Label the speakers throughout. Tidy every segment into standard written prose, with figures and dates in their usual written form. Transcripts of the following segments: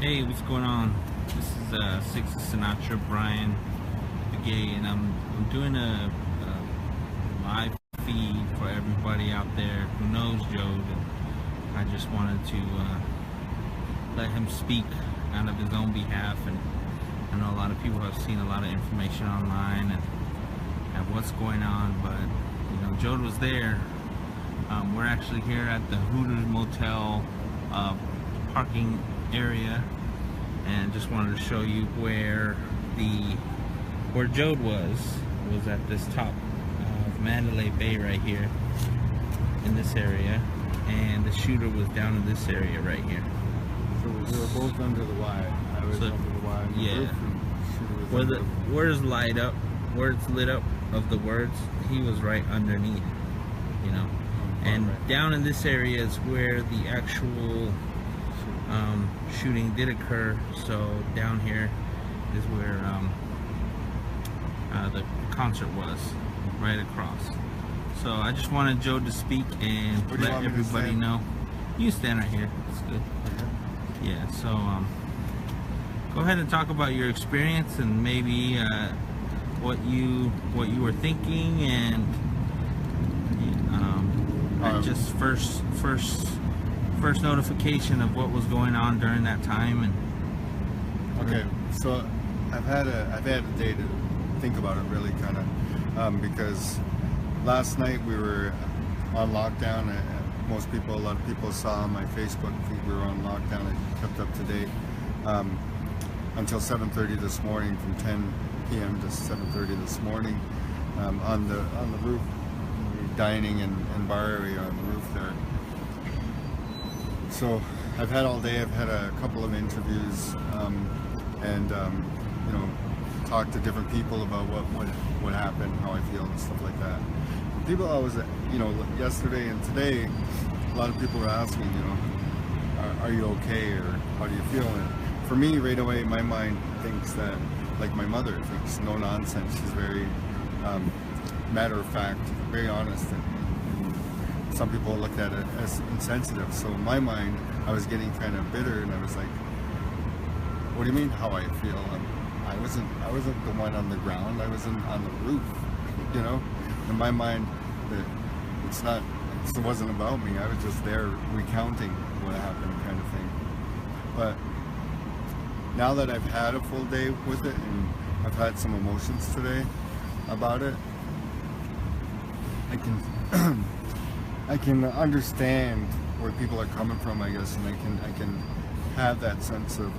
Speaker 1: Hey, what's going on? This is Six Sinatra, Brian Begay, and I'm doing a live feed for everybody out there who knows Jode. And I just wanted to let him speak out of his own behalf. And I know a lot of people have seen a lot of information online and what's going on, but you know, Jode was there. We're actually here at the Hooters Motel parking area, and just wanted to show you where Jode was at this top of Mandalay Bay right here in this area, and the shooter was down in this area right here.
Speaker 2: So we were both under the Y. I was under the Y.
Speaker 1: Yeah. Where it's lit up of the words, he was right underneath, you know. And down in this area is where the actual shooting did occur. So down here is where the concert was, right across. So I just wanted Joe to speak and let everybody know. You stand right here. It's good. Okay. Yeah. So go ahead and talk about your experience and maybe what you were thinking and just first notification of what was going on during that time. And
Speaker 2: okay, so I've had a day to think about it, really, kind of, because last night we were on lockdown. A lot of people saw on my Facebook feed we were on lockdown. I kept up to date until 7:30 this morning, from 10 p.m. to 7:30 this morning, on the roof, dining and bar area on the roof there. So I've had all day. I've had a couple of interviews and you know, talked to different people about what happened, how I feel, and stuff like that. People you know, yesterday and today, a lot of people were asking, you know, are you okay, or how do you feel? And for me, right away, my mind thinks that, like my mother thinks, no nonsense. She's very matter of fact, very honest, and some people looked at it as insensitive. So in my mind, I was getting kind of bitter, and I was like, what do you mean how I feel? I wasn't the one on the ground. I was on the roof, you know. In my mind, it wasn't about me. I was just there recounting what happened, kind of thing. But now that I've had a full day with it, and I've had some emotions today about it, I can understand where people are coming from, I guess, and I can have that sense of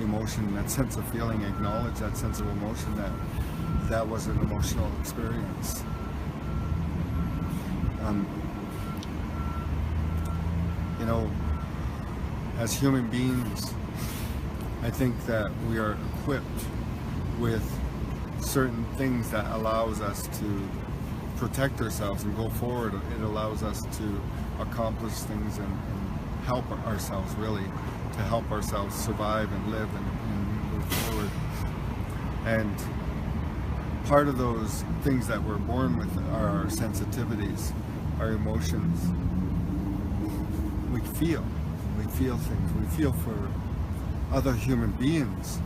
Speaker 2: emotion, that sense of feeling, acknowledge that sense of emotion, that was an emotional experience. You know, as human beings, I think that we are equipped with certain things that allows us to protect ourselves and go forward. It allows us to accomplish things and help ourselves, really, to help ourselves survive and live and move forward. And part of those things that we're born with are our sensitivities, our emotions. We feel things. We feel for other human beings,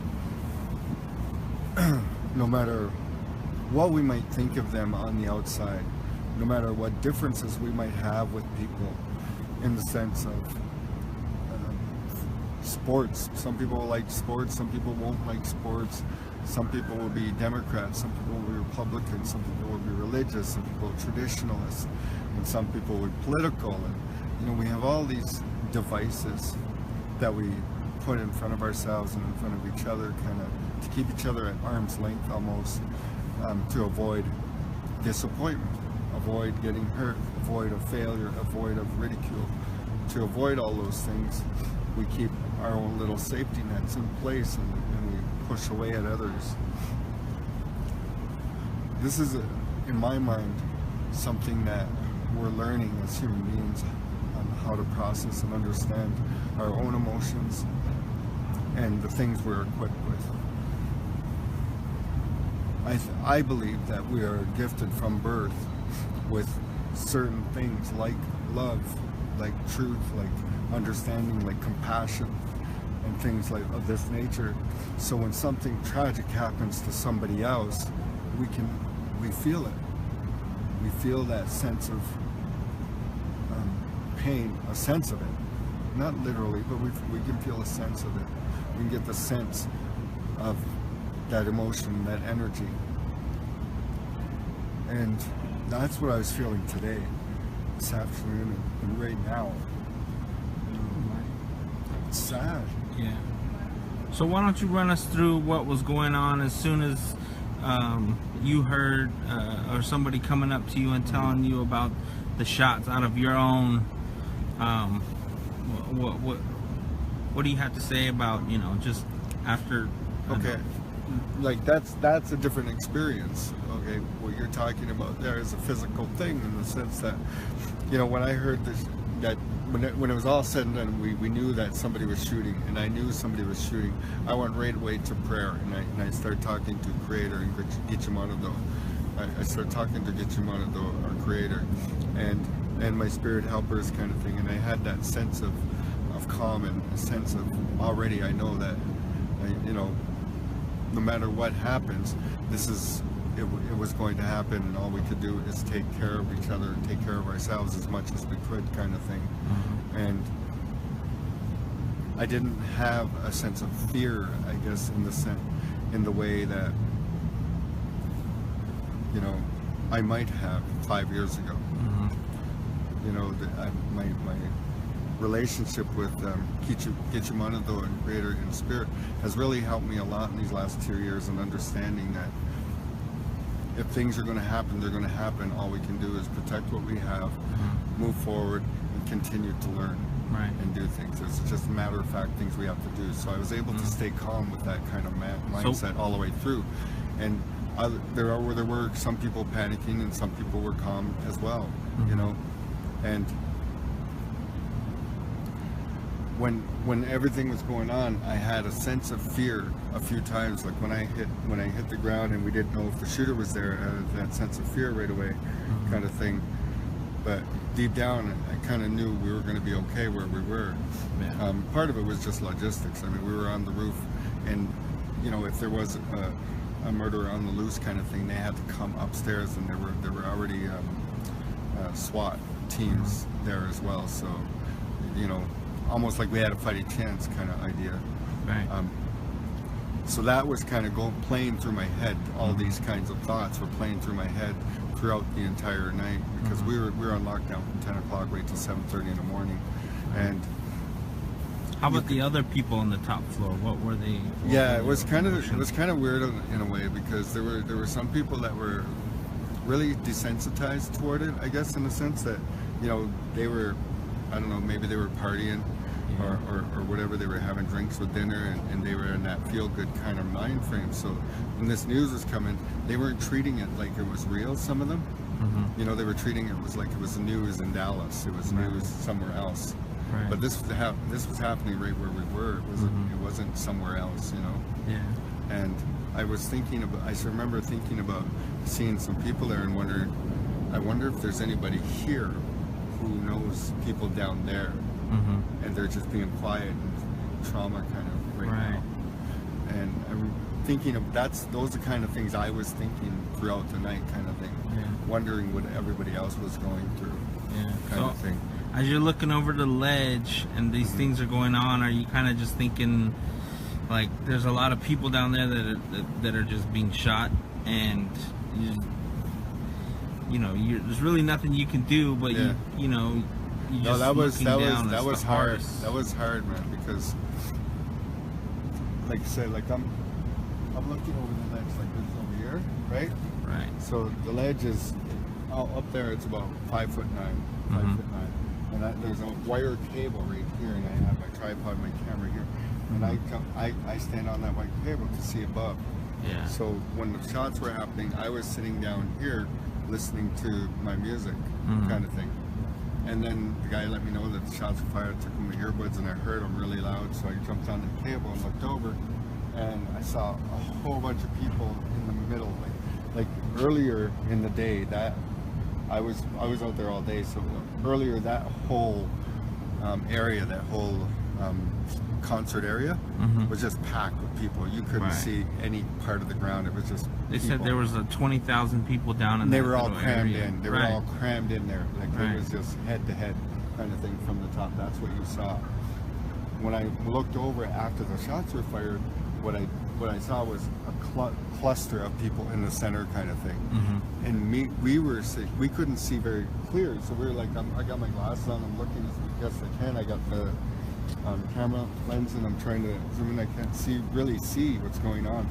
Speaker 2: no matter what we might think of them on the outside, no matter what differences we might have with people, in the sense of sports. Some people will like sports, some people won't like sports, some people will be Democrats, some people will be Republicans, some people will be religious, some people traditionalists, and some people will be political. And you know, we have all these devices that we put in front of ourselves and in front of each other, kind of to keep each other at arm's length almost, to avoid disappointment, avoid getting hurt, avoid a failure, avoid of ridicule. To avoid all those things, we keep our own little safety nets in place, and we push away at others. This is, in my mind, something that we're learning as human beings, on how to process and understand our own emotions and the things we're equipped with. I believe that we are gifted from birth with certain things like love, like truth, like understanding, like compassion, and things like of this nature. So when something tragic happens to somebody else, we feel it. We feel that sense of pain, a sense of it. Not literally, but we can feel a sense of it. We can get the sense of that emotion, that energy. And that's what I was feeling today, this afternoon, and right now. It's sad.
Speaker 1: Yeah. So why don't you run us through what was going on as soon as you heard or somebody coming up to you and telling you about the shots out of your own. What do you have to say about, you know, just after?
Speaker 2: Okay, like that's a different experience. Okay, what you're talking about there is a physical thing in the sense that, you know, when I heard this, that when it was all said and done, we knew that somebody was shooting, and I knew somebody was shooting. I went right away to prayer, and I started talking to Creator and Gichimanado. I started talking to Gichimanado, our Creator, and my spirit helpers kind of thing, and I had that sense of calm and a sense of already I know that, you know, no matter what happens, it was going to happen, and all we could do is take care of each other and take care of ourselves as much as we could, kind of thing.
Speaker 1: Mm-hmm.
Speaker 2: And I didn't have a sense of fear, I guess, in the way that, you know, I might have 5 years ago.
Speaker 1: Mm-hmm.
Speaker 2: You know, my relationship with Gichimanado and Creator and Spirit has really helped me a lot in these last 2 years, in understanding that if things are going to happen, they're going to happen. All we can do is protect what we have, move forward, and continue to learn,
Speaker 1: right,
Speaker 2: and do things. It's just matter of fact things we have to do. So I was able to stay calm with that kind of mindset all the way through. And there were some people panicking, and some people were calm as well, you know. And when everything was going on, I had a sense of fear a few times. Like when I hit the ground and we didn't know if the shooter was there, I had that sense of fear right away, kind of thing. But deep down, I kind of knew we were going to be okay where we were.
Speaker 1: Yeah.
Speaker 2: Part of it was just logistics. I mean, we were on the roof, and you know, if there was a murder on the loose kind of thing, they had to come upstairs, and there were already SWAT teams there as well. So, you know, almost like we had a fighting chance kind of idea.
Speaker 1: Right.
Speaker 2: So that was kind of playing through my head. All these kinds of thoughts were playing through my head throughout the entire night, because we were on lockdown from 10 o'clock right till 7:30 in the morning. And
Speaker 1: how about the other people on the top floor? What were they?
Speaker 2: Yeah, it was kind of weird in a way, because there were some people that were really desensitized toward it, I guess, in the sense that, you know, they were, I don't know, maybe they were partying, or whatever, they were having drinks with dinner, and they were in that feel-good kind of mind frame. So when this news was coming, they weren't treating it like it was real, some of them. You know, they were treating it was like it was news in Dallas, it was news somewhere else.
Speaker 1: Right.
Speaker 2: But this was happening right where we were. It wasn't somewhere else, you know.
Speaker 1: Yeah.
Speaker 2: And I remember thinking about seeing some people there and wondering, I wonder if there's anybody here who knows people down there, and they're just being quiet and trauma kind of right now. And I'm thinking of those are the kind of things I was thinking throughout the night, kind of thing, wondering what everybody else was going through, kind of thing.
Speaker 1: As you're looking over the ledge and these things are going on, are you kind of just thinking, like, there's a lot of people down there that are just being shot, and you know, there's really nothing you can do, but you know, you just
Speaker 2: that was hard.
Speaker 1: Hardest.
Speaker 2: That was hard, man, because, like I said, like I'm looking over the ledge like this over here, right?
Speaker 1: Right.
Speaker 2: So the ledge is up there. It's about 5'9", 5'9", and there's a wire cable right here, and I have my tripod, my camera here, and I stand on that white cable to see above.
Speaker 1: Yeah.
Speaker 2: So when the shots were happening, I was sitting down here listening to my music, kind of thing. And then the guy let me know that the shots were fired. I took my earbuds and I heard them really loud, so I jumped on the cable and looked over, and I saw a whole bunch of people in the middle. Like earlier in the day, that I was out there all day. So earlier, that whole area, that whole concert area was just packed with people. You couldn't see any part of the ground. It was just
Speaker 1: They
Speaker 2: people.
Speaker 1: said there was 20,000 people down in
Speaker 2: They
Speaker 1: that
Speaker 2: were all
Speaker 1: little
Speaker 2: crammed
Speaker 1: area.
Speaker 2: in. They were all crammed in there. Like it was just head to head kind of thing from the top. That's what you saw. When I looked over after the shots were fired, what I saw was a cluster of people in the center kind of thing. And we couldn't see very clear. So we were like, I got my glasses on. I'm looking as best I can. I got the camera lens and I'm trying to zoom in. I can't really see what's going on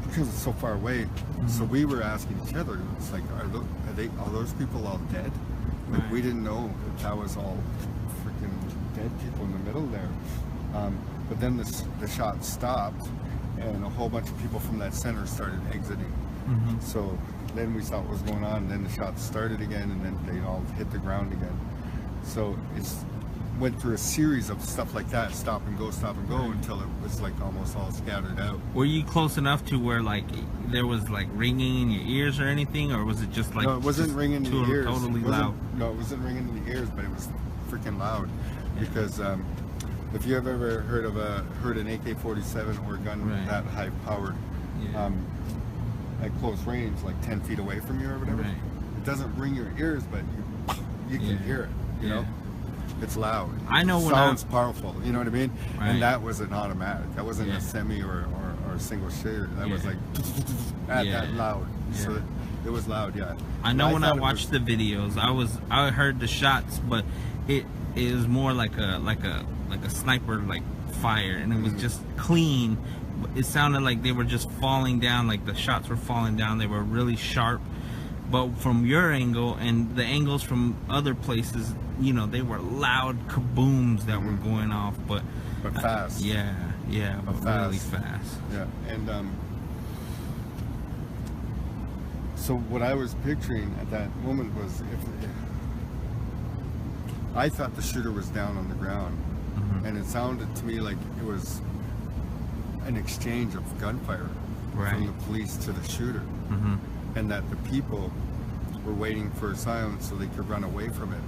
Speaker 2: because it's so far away. So we were asking each other, it's like, are those people all dead? Like we didn't know if that was all freaking dead people in the middle there. But then the shot stopped and a whole bunch of people from that center started exiting. So then we saw what was going on, and then the shots started again, and then they all hit the ground again. So it's went through a series of stuff like that, stop and go, until it was like almost all scattered out.
Speaker 1: Were you close enough to where like there was like ringing in your ears or anything, or was it just like
Speaker 2: no, it wasn't ringing in the ears.
Speaker 1: Totally loud.
Speaker 2: No, it wasn't ringing in the ears, but it was freaking loud. Because if you have ever heard an AK-47 or a gun that high powered, at close range, like 10 feet away from you or whatever, it doesn't ring your ears, but you can hear it. You know. It's loud.
Speaker 1: I know
Speaker 2: it
Speaker 1: when
Speaker 2: sounds powerful. You know what I mean?
Speaker 1: Right.
Speaker 2: And that was an automatic. That wasn't a semi or a single shooter. That was like that loud. So it was loud. Yeah.
Speaker 1: I know when I watched the videos, I heard the shots, but it was more like a sniper like fire, and it was just clean. It sounded like they were just falling down, like the shots were falling down. They were really sharp. But from your angle and the angles from other places, you know, they were loud kabooms that were going off, but
Speaker 2: fast.
Speaker 1: But really fast.
Speaker 2: Yeah, and so what I was picturing at that moment was if I thought the shooter was down on the ground, and it sounded to me like it was an exchange of gunfire from the police to the shooter. And that the people were waiting for silence so they could run away from it.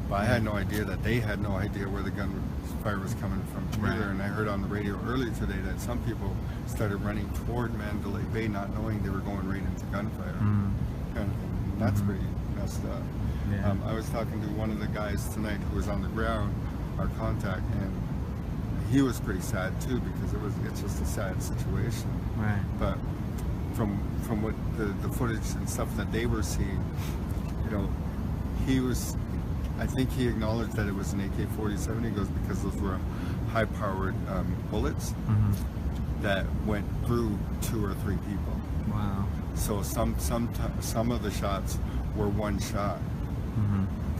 Speaker 2: But I had no idea that they had no idea where the gunfire was coming from either. And I heard on the radio earlier today that some people started running toward Mandalay Bay, not knowing they were going right into gunfire. Kind of thing. And that's pretty messed up. I was talking to one of the guys tonight who was on the ground, our contact, and he was pretty sad too because it's just a sad situation. But from what the footage and stuff that they were seeing, you know, I think he acknowledged that it was an AK-47. He goes, because those were high-powered bullets that went through 2 or 3 people.
Speaker 1: Wow.
Speaker 2: So some of the shots were one shot,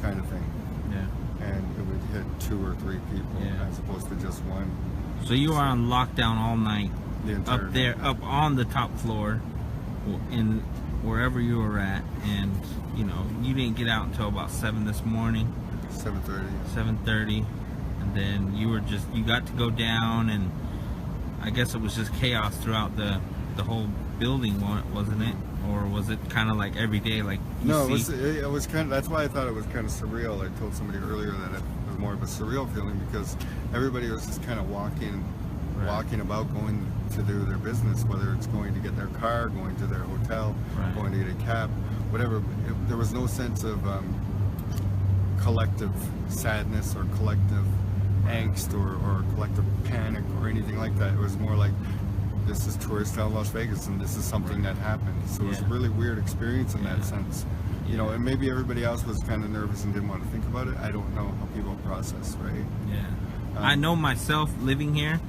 Speaker 2: kind of thing. And it would hit 2 or 3 people as opposed to just one.
Speaker 1: So you are on lockdown all night, up there, up on the top floor, in wherever you were at, and you know you didn't get out until about 7 this morning. 7:30, and then you got to go down, and I guess it was just chaos throughout the whole building, wasn't it? Or was it kind of like every day, like
Speaker 2: no, it was kind of, that's why I thought it was kind of surreal. I told somebody earlier that it was more of a surreal feeling because everybody was just kind of walking about, going to do their business, whether it's going to get their car, going to their hotel, going to get a cab, whatever. There was no sense of collective sadness or collective angst or collective panic or anything like that. It was more like, this is tourist town Las Vegas and this is something that happened. So it was a really weird experience in that sense. You know, and maybe everybody else was kind of nervous and didn't want to think about it. I don't know how people process, right? I know myself living here,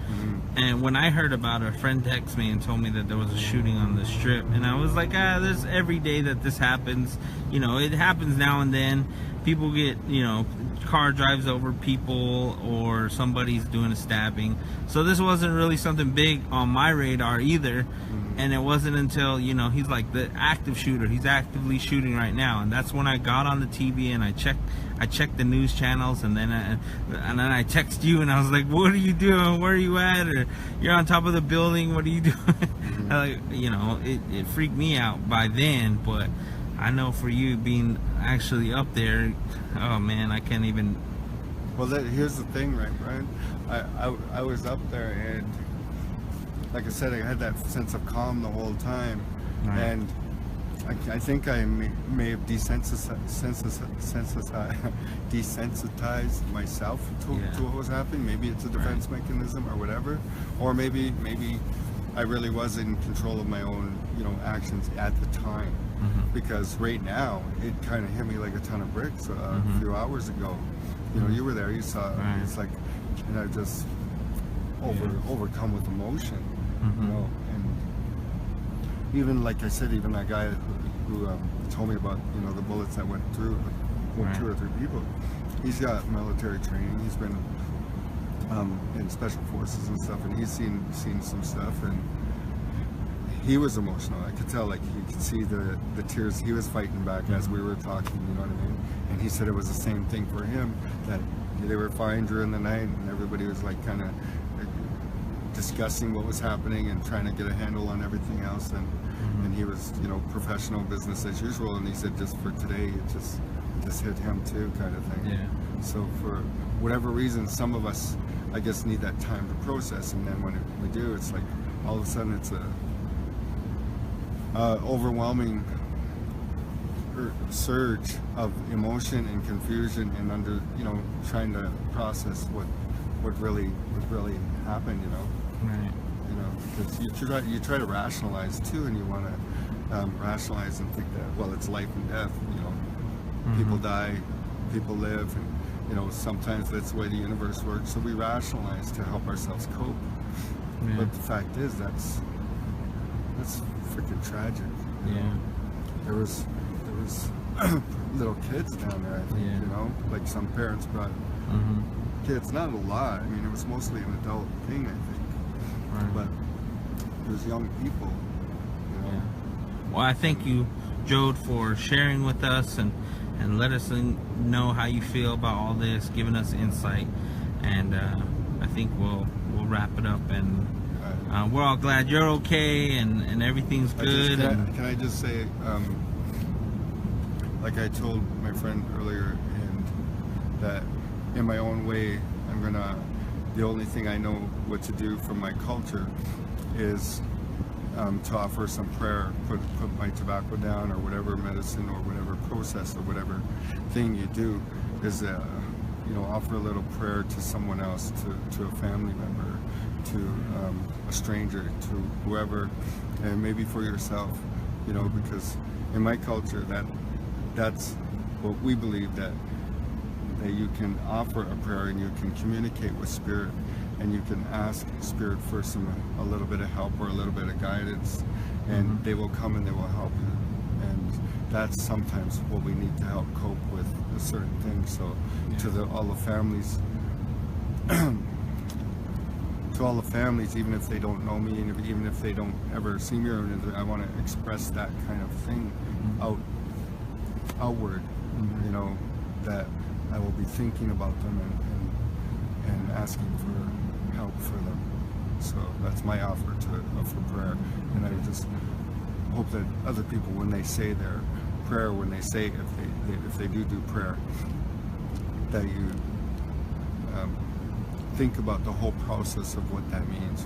Speaker 2: and when I heard about it, a friend texted me and told me that there was a shooting on the strip, and I was like, there's every day that this happens. You know, it happens now and then. People get, you know, car drives over people or somebody's doing a stabbing. So this wasn't really something big on my radar either. And it wasn't until, you know, he's like the active shooter. He's actively shooting right now. And that's when I got on the TV and I checked the news channels, and then I text you and I was like, what are you doing? Where are you at? Or you're on top of the building. What are you doing? Like, you know, it freaked me out by then, but I know for you being actually up there, oh man, I can't even Well, here's the thing, right, Brian? I was up there, and like I said, I had that sense of calm the whole time,
Speaker 1: Right.
Speaker 2: and I think I may have desensitized myself to what was happening. Maybe it's a defense mechanism or whatever, or maybe I really was in control of my own, actions at the time. Because right now it kind of hit me like a ton of bricks a few hours ago. You were there, you saw it.
Speaker 1: Right.
Speaker 2: It's like, and I just overcome with emotion. And even like I said, even that guy who told me about the bullets that went through 2 or 3 people. He's got military training. He's been in special forces and stuff, and he's seen some stuff, and he was emotional. I could tell, like he could see the tears. He was fighting back as we were talking. You know what I mean? And he said it was the same thing for him. That they were fine during the night, and everybody was like kind of discussing what was happening and trying to get a handle on everything else. And he was, professional business as usual. And he said just for today, it just hit him too, kind of thing.
Speaker 1: Yeah.
Speaker 2: So for whatever reason, some of us, I guess, need that time to process, and then when we do, it's like all of a sudden it's a overwhelming surge of emotion and confusion, and trying to process what really happened.
Speaker 1: Right.
Speaker 2: Because you try to rationalize too, and you want to rationalize and think that, well, it's life and death. People die, people live, and sometimes that's the way the universe works. So we rationalize to help ourselves cope.
Speaker 1: Yeah.
Speaker 2: But the fact is, that's freaking tragic. There was little kids down there. I think, like some parents brought kids. Not a lot. I mean, it was mostly an adult thing, I think.
Speaker 1: Right.
Speaker 2: But it was young people.
Speaker 1: Well, I thank you, Jode, for sharing with us and let us know how you feel about all this, giving us insight, and I think we'll wrap it up, and we're all glad you're okay and everything's good.
Speaker 2: Can I just say, like I told my friend earlier, and that in my own way, the only thing I know what to do from my culture is to offer some prayer, put my tobacco down, or whatever medicine or whatever process or whatever thing you do, is offer a little prayer to someone else, to a family member, to a stranger, to whoever, and maybe for yourself, because in my culture that's what we believe, that you can offer a prayer and you can communicate with spirit, and you can ask spirit for a little bit of help or a little bit of guidance, and they will come and they will help you. And that's sometimes what we need to help cope with a certain thing. So all the families, even if they don't know me, and even if they don't ever see me, I want to express that kind of thing outward. That I will be thinking about them and asking for help for them. So that's my offer for prayer, and I just hope that other people, when they say their prayer, when they say if they do prayer, that you think about the whole process of what that means,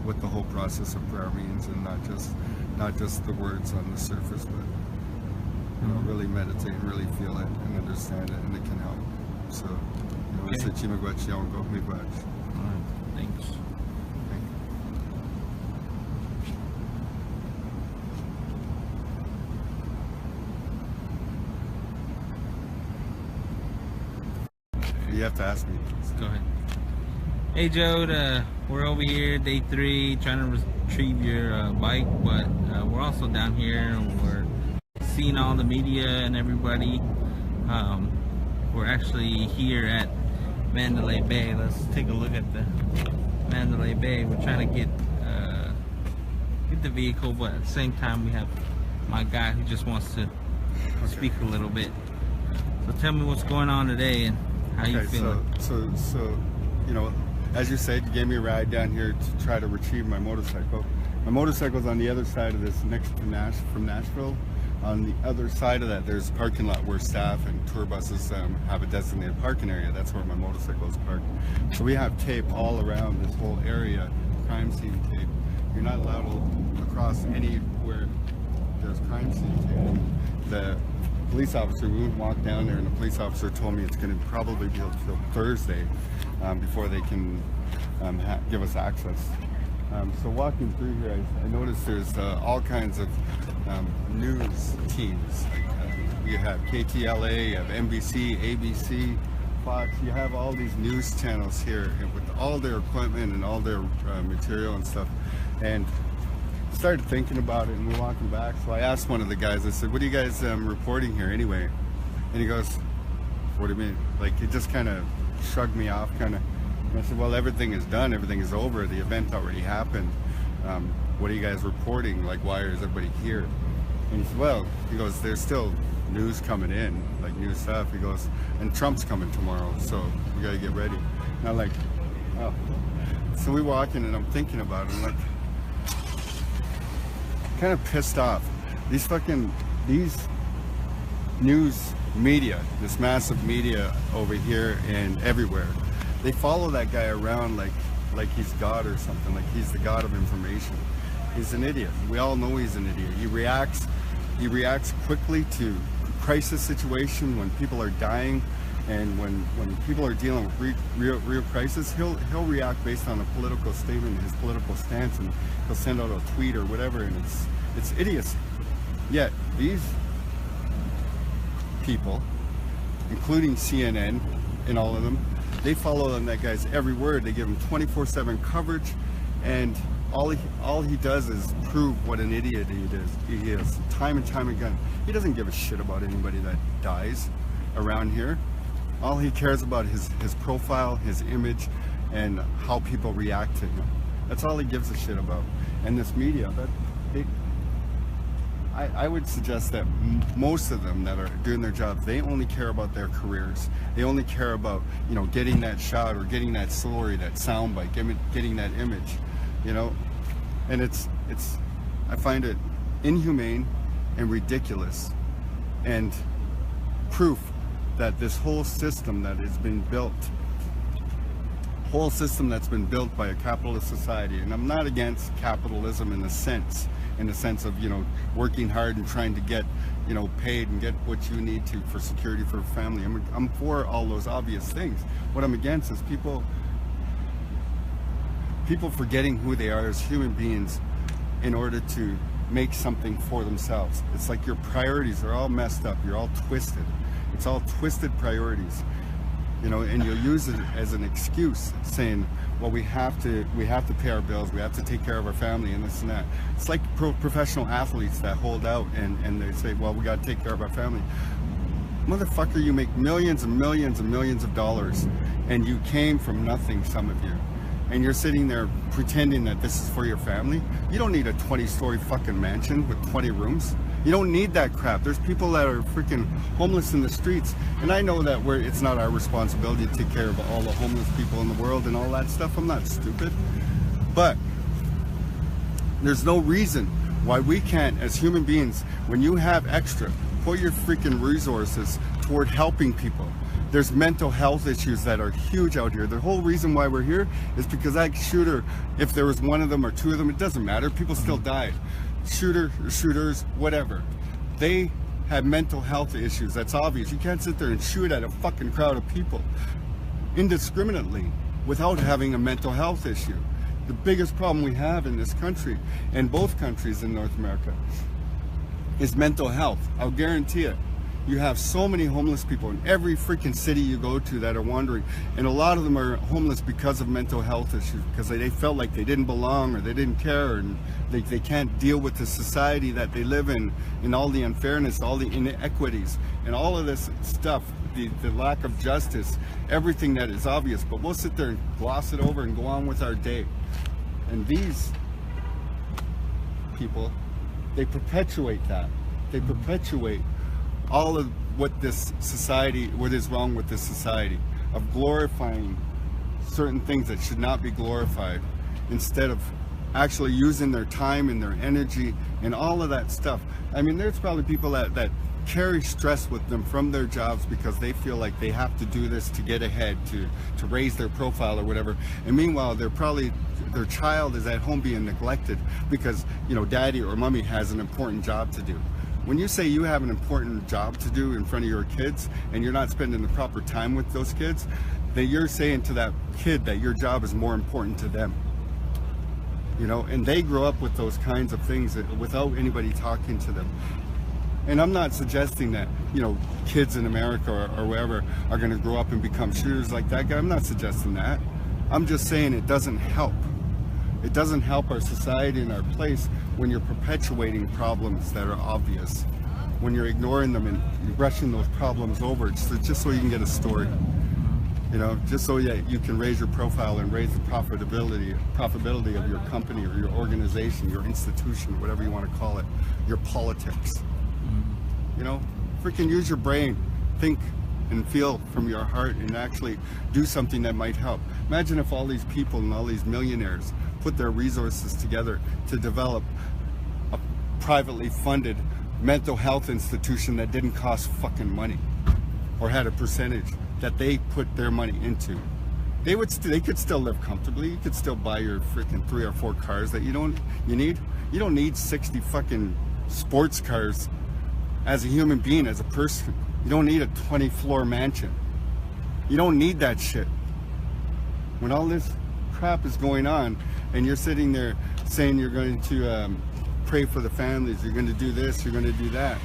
Speaker 2: what the whole process of prayer means, and not just the words on the surface, but really meditate and really feel it and understand it, and it can help. So, it's a Chimagwachi on go me back.
Speaker 1: All right, thanks.
Speaker 2: You have to ask me.
Speaker 1: Go ahead. Hey, Jode, we're over here, day 3, trying to retrieve your bike, but we're also down here and we're seeing all the media and everybody. We're actually here at Mandalay Bay. Let's take a look at the Mandalay Bay. We're trying to get the vehicle, but at the same time we have my guy who just wants to speak a little bit. So tell me what's going on today and how you feeling.
Speaker 2: So as you said, you gave me a ride down here to try to retrieve my motorcycle. My motorcycle's on the other side of this, next to from Nashville. On the other side of that, there's a parking lot where staff and tour buses have a designated parking area. That's where my motorcycle is parked. So we have tape all around this whole area, crime scene tape. You're not allowed to cross anywhere there's crime scene tape. The police officer, we walked down there and the police officer told me it's going to probably be until Thursday before they can give us access. So walking through here, I noticed there's all kinds of news teams. Like, you have KTLA, you have NBC, ABC, Fox. You have all these news channels here with all their equipment and all their material and stuff. And started thinking about it, and we're walking back. So I asked one of the guys, I said, what are you guys reporting here anyway? And he goes, what do you mean? Like, he just kind of shrugged me off, kind of. And I said, well, everything is done, everything is over, the event already happened. What are you guys reporting? Like, why is everybody here? And he said, well, he goes, there's still news coming in, like new stuff. He goes, and Trump's coming tomorrow, so we gotta get ready. And I'm like, oh. So we walk in, and I'm thinking about it, I'm like, kind of pissed off. These news media, this massive media over here and everywhere, they follow that guy around like he's God or something, like he's the God of information. He's an idiot. We all know he's an idiot. He reacts quickly to crisis situation when people are dying, and when people are dealing with real crisis, he'll react based on a political statement, his political stance, and he'll send out a tweet or whatever, and it's idiocy. Yet these people, including CNN and all of them, they follow that guy's every word. They give him 24/7 coverage, and all he does is prove what an idiot he is time and time again. He doesn't give a shit about anybody that dies around here. All he cares about is his profile, his image, and how people react to him. That's all he gives a shit about. And this media, I would suggest that most of them that are doing their jobs, they only care about their careers. They only care about, you know, getting that shot or getting that story, that soundbite, getting that image, you know. And I find it inhumane and ridiculous, and proof that this whole system that has been built, that's been built by a capitalist society. And I'm not against capitalism in the sense of, you know, working hard and trying to get, you know, paid and get what you need to for security for a family. I'm for all those obvious things. What I'm against is people forgetting who they are as human beings in order to make something for themselves. It's like your priorities are all messed up. You're all twisted. It's all twisted priorities, you know, and you'll use it as an excuse, saying, well, we have to pay our bills, we have to take care of our family, and this and that. It's like professional athletes that hold out and they say, well, we got to take care of our family. Motherfucker, you make millions and millions and millions of dollars, and you came from nothing, some of you. And you're sitting there pretending that this is for your family. You don't need a 20-story fucking mansion with 20 rooms. You don't need that crap. There's people that are freaking homeless in the streets, and I know that it's not our responsibility to take care of all the homeless people in the world and all that stuff. I'm not stupid. But there's no reason why we can't, as human beings, when you have extra, put your freaking resources toward helping people. There's mental health issues that are huge out here. The whole reason why we're here is because that shooter, if there was one of them or two of them, it doesn't matter. People still died. Shooters, whatever. They have mental health issues. That's obvious. You can't sit there and shoot at a fucking crowd of people indiscriminately without having a mental health issue. The biggest problem we have in this country, and both countries in North America, is mental health. I'll guarantee it. You have so many homeless people in every freaking city you go to that are wandering, and a lot of them are homeless because of mental health issues, because they felt like they didn't belong or they didn't care, and they can't deal with the society that they live in, and all the unfairness, all the inequities, and all of this stuff, the lack of justice, everything that is obvious. But we'll sit there and gloss it over and go on with our day. And these people, they perpetuate that. They perpetuate all of what is wrong with this society, of glorifying certain things that should not be glorified, instead of actually using their time and their energy and all of that stuff. I mean, there's probably people that carry stress with them from their jobs because they feel like they have to do this to get ahead, to raise their profile or whatever. And meanwhile, their child is at home being neglected because, you know, daddy or mommy has an important job to do. When you say you have an important job to do in front of your kids and you're not spending the proper time with those kids, then you're saying to that kid that your job is more important to them. You know, and they grow up with those kinds of things without anybody talking to them. And I'm not suggesting that, you know, kids in America or wherever are going to grow up and become shooters like that guy. I'm not suggesting that. I'm just saying it doesn't help. It doesn't help our society and our place when you're perpetuating problems that are obvious, when you're ignoring them and you're brushing those problems over just so you can get a story. You know, just so you can raise your profile and raise the profitability of your company or your organization, your institution, whatever you want to call it, your politics. You know, freaking use your brain, think and feel from your heart and actually do something that might help. Imagine if all these people and all these millionaires put their resources together to develop a privately funded mental health institution that didn't cost fucking money or had a percentage that they put their money into. They could still live comfortably. You could still buy your freaking 3 or 4 cars that you need. You don't need 60 fucking sports cars as a human being, as a person. You don't need a 20-floor mansion. You don't need that shit. When all this crap is going on and you're sitting there saying you're going to pray for the families, you're going to do this, you're going to do that,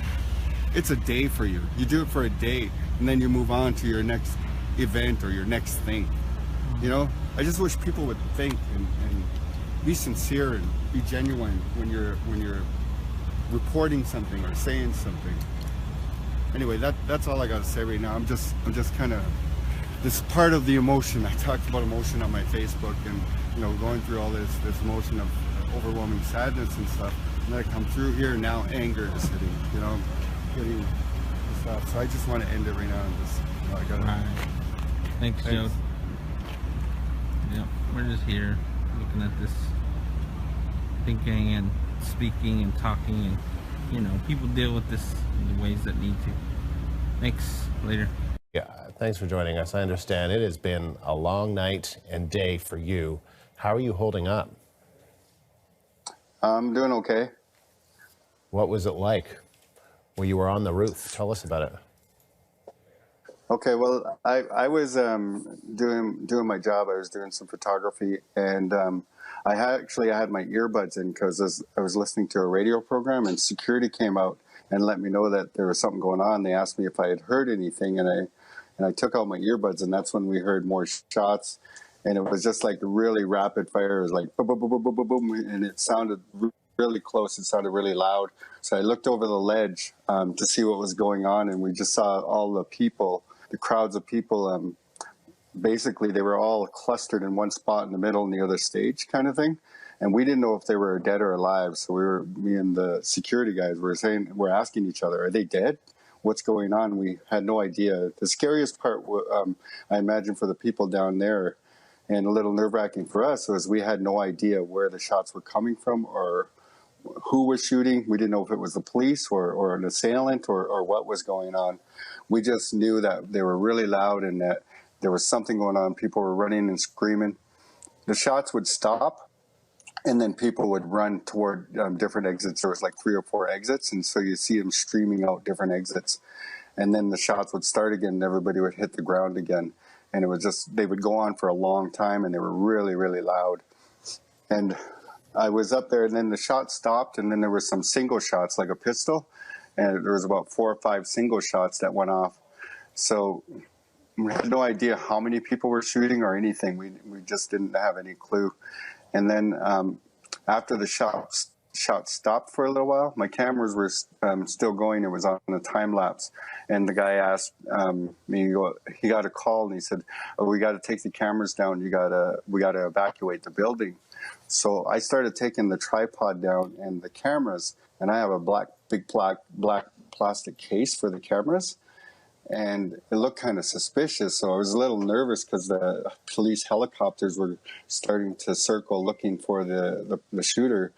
Speaker 2: it's a day for you. You do it for a day and then you move on to your next event or your next thing. You know, I just wish people would think and be sincere and be genuine when you're reporting something or saying something. Anyway, that's all I got to say right now. I'm just kind of, this part of the emotion. I talked about emotion on my Facebook, and you know, going through all this emotion of overwhelming sadness and stuff. And then I come through here now, anger is hitting. You know, getting stuff. So I just want to end it right now. And just, you know, I gotta.
Speaker 1: All right. Thanks, Joe. Yeah, we're just here looking at this, thinking and speaking and talking, and you know, people deal with this in the ways that need to. Thanks. Later.
Speaker 3: Yeah, thanks for joining us. I understand it has been a long night and day for you. How are you holding up?
Speaker 2: I'm doing okay.
Speaker 3: What was it like when you were on the roof? Tell us about it.
Speaker 2: Okay, well, I was doing my job. I was doing some photography, and I had my earbuds in because I was listening to a radio program, and security came out and let me know that there was something going on. They asked me if I had heard anything, and I took out my earbuds, and that's when we heard more shots, and it was just like really rapid fire. It was like boom, boom, boom, boom, boom, boom, boom, and it sounded really close. It sounded really loud. So I looked over the ledge to see what was going on, and we just saw all the people. The crowds of people, basically they were all clustered in one spot in the middle and the other stage kind of thing. And we didn't know if they were dead or alive. So me and the security guys we're asking each other, are they dead? What's going on? We had no idea. The scariest part, I imagine, for the people down there, and a little nerve-wracking for us, was we had no idea where the shots were coming from or who was shooting. We didn't know if it was the police or an assailant or what was going on. We just knew that they were really loud and that there was something going on. People were running and screaming. The shots would stop, and then people would run toward different exits. There was like 3 or 4 exits, and so you see them streaming out different exits. And then the shots would start again, and everybody would hit the ground again. And it was just, they would go on for a long time, and they were really, really loud. And I was up there, and then the shot stopped, and then there were some single shots, like a pistol, and there was about 4 or 5 single shots that went off. So we had no idea how many people were shooting or anything. We just didn't have any clue. And then after the shot stopped for a little while, my cameras were still going. It was on a time lapse, and the guy asked me. He got a call, and he said, "Oh, we got to take the cameras down. We got to evacuate the building." So I started taking the tripod down and the cameras, and I have a big black plastic case for the cameras, and it looked kind of suspicious. So I was a little nervous because the police helicopters were starting to circle looking for the shooter.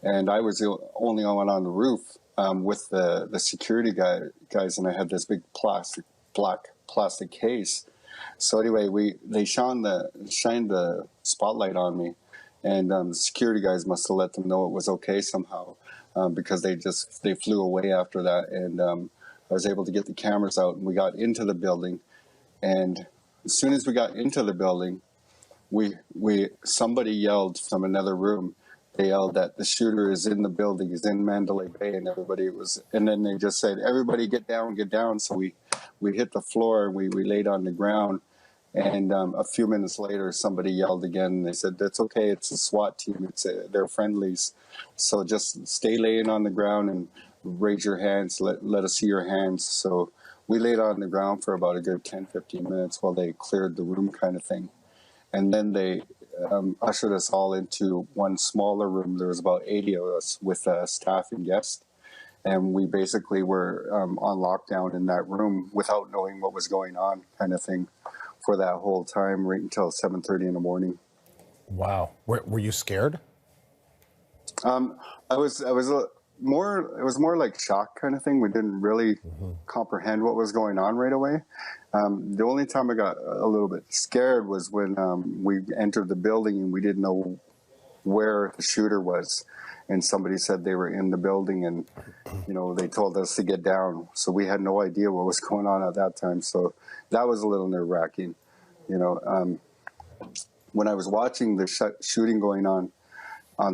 Speaker 2: and I was the only one on the roof with the security guys, and I had this big black plastic case. So anyway, they shined the spotlight on me, and the security guys must have let them know it was okay somehow, because they flew away after that, and I was able to get the cameras out, and we got into the building, and as soon as we got into the building, somebody yelled from another room. They yelled that the shooter is in the building, is in Mandalay Bay, and and then they just said, "Everybody get down, get down." So we hit the floor and we laid on the ground. And a few minutes later, somebody yelled again. They said, "That's okay. It's a SWAT team. They're friendlies. So just stay laying on the ground and raise your hands. Let us see your hands." So we laid on the ground for about a good 10, 15 minutes while they cleared the room, kind of thing. And then they ushered us all into one smaller room. There was about 80 of us with staff and guests. And we basically were on lockdown in that room without knowing what was going on, kind of thing, for that whole time, right until 7:30 in the morning.
Speaker 3: Wow. Were you scared?
Speaker 2: I was more. It was more like shock kind of thing. We didn't really comprehend what was going on right away. The only time I got a little bit scared was when we entered the building and we didn't know where the shooter was, and somebody said they were in the building, and they told us to get down. So we had no idea what was going on at that time. So that was a little nerve-wracking. When I was watching the shooting going on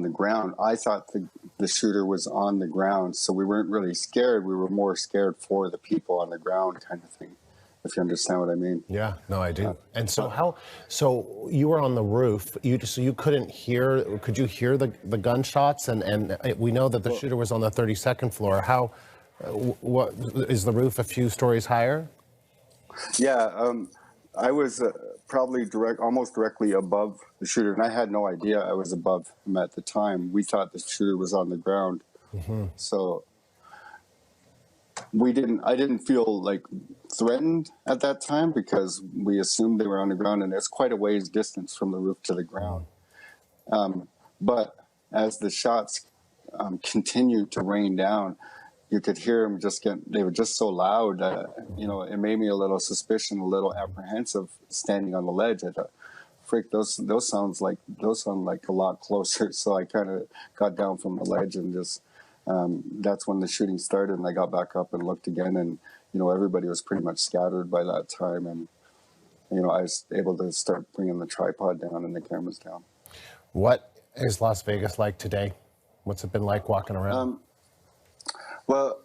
Speaker 2: the ground, I thought the shooter was on the ground. So we weren't really scared. We were more scared for the people on the ground, kind of thing, if you understand what I mean.
Speaker 3: Yeah, no, I do. And so so you were on the roof, so you couldn't hear, could you hear the gunshots? And we know that the shooter was on the 32nd floor. What is the roof a few stories higher?
Speaker 2: Yeah, I was probably almost directly above the shooter, and I had no idea I was above him at the time. We thought the shooter was on the ground. So I didn't feel like threatened at that time because we assumed they were on the ground, and it's quite a ways distance from the roof to the ground. But as the shots continued to rain down, you could hear them they were just so loud that, it made me a little suspicious, a little apprehensive standing on the ledge. I thought, freak, those sound like a lot closer. So I kind of got down from the ledge and just, that's when the shooting started, and I got back up and looked again, and, everybody was pretty much scattered by that time. And, I was able to start bringing the tripod down and the cameras down. What
Speaker 3: is Las Vegas like today? What's it been like walking around?
Speaker 2: Well,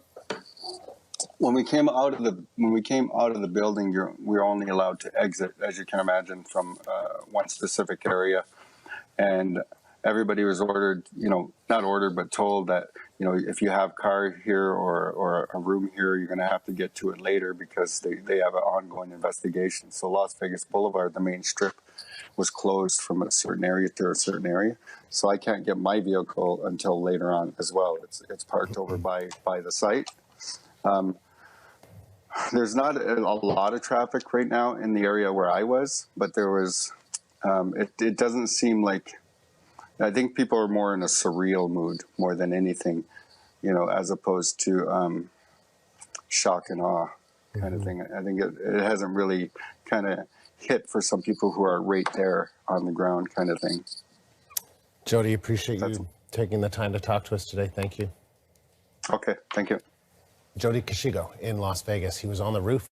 Speaker 2: when we came out of the building, we were only allowed to exit, as you can imagine, from one specific area, and everybody was ordered, not ordered, but told that, if you have car here or a room here, you're going to have to get to it later because they have an ongoing investigation. So Las Vegas Boulevard, the main strip, was closed from a certain area to a certain area. So I can't get my vehicle until later on as well. It's parked over by the site. There's not a lot of traffic right now in the area where I was, but there was, it doesn't seem like, I think people are more in a surreal mood more than anything, as opposed to shock and awe kind of thing. I think it hasn't really kind of hit for some people who are right there on the ground kind of thing.
Speaker 3: Jody, appreciate you taking the time to talk to us today. Thank you.
Speaker 2: Okay, thank you.
Speaker 3: Jody Kechego in Las Vegas. He was on the roof.